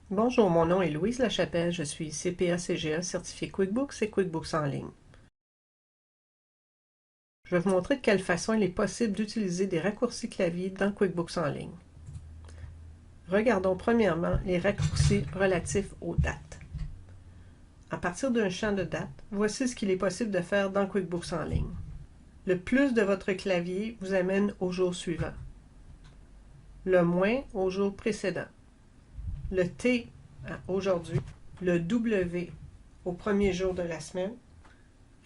Bonjour, mon nom est Louise Lachapelle, je suis CPA-CGA certifiée QuickBooks et QuickBooks en ligne. Je vais vous montrer de quelle façon il est possible d'utiliser des raccourcis clavier dans QuickBooks en ligne. Regardons premièrement les raccourcis relatifs aux dates. À partir d'un champ de date, voici ce qu'il est possible de faire dans QuickBooks en ligne. Le plus de votre clavier vous amène au jour suivant. Le moins au jour précédent. Le T à aujourd'hui. Le W au premier jour de la semaine.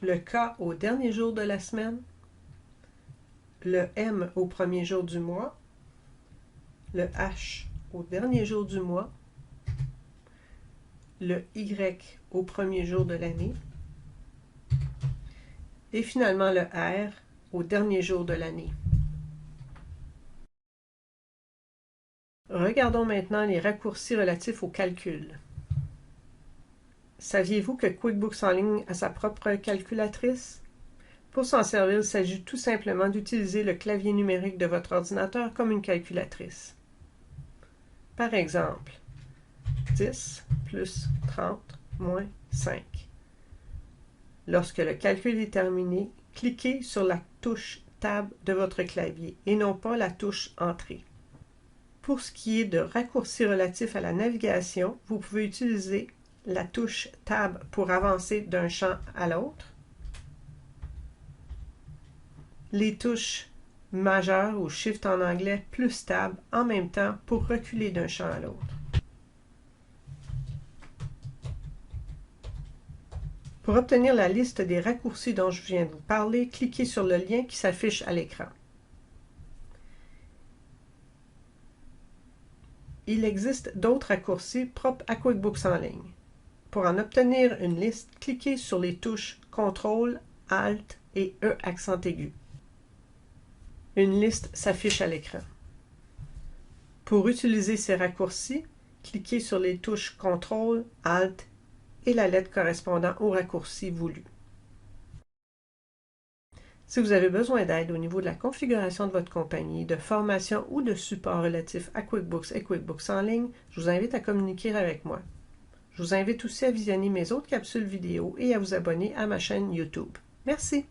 Le K au dernier jour de la semaine. Le M au premier jour du mois. Le H au dernier jour du mois. Le Y au premier jour de l'année. Et finalement le R au dernier jour de l'année. Regardons maintenant les raccourcis relatifs au calcul. Saviez-vous que QuickBooks en ligne a sa propre calculatrice? Pour s'en servir, il s'agit tout simplement d'utiliser le clavier numérique de votre ordinateur comme une calculatrice. Par exemple, 10 plus 30 moins 5. Lorsque le calcul est terminé, cliquez sur la touche Tab de votre clavier et non pas la touche Entrée. Pour ce qui est de raccourcis relatifs à la navigation, vous pouvez utiliser la touche Tab pour avancer d'un champ à l'autre, les touches majeures ou Shift en anglais plus Tab en même temps pour reculer d'un champ à l'autre. Pour obtenir la liste des raccourcis dont je viens de vous parler, cliquez sur le lien qui s'affiche à l'écran. Il existe d'autres raccourcis propres à QuickBooks en ligne. Pour en obtenir une liste, cliquez sur les touches CTRL, ALT et E accent aigu. Une liste s'affiche à l'écran. Pour utiliser ces raccourcis, cliquez sur les touches CTRL, ALT et la lettre correspondant au raccourci voulu. Si vous avez besoin d'aide au niveau de la configuration de votre compagnie, de formation ou de support relatif à QuickBooks et QuickBooks en ligne, je vous invite à communiquer avec moi. Je vous invite aussi à visionner mes autres capsules vidéo et à vous abonner à ma chaîne YouTube. Merci!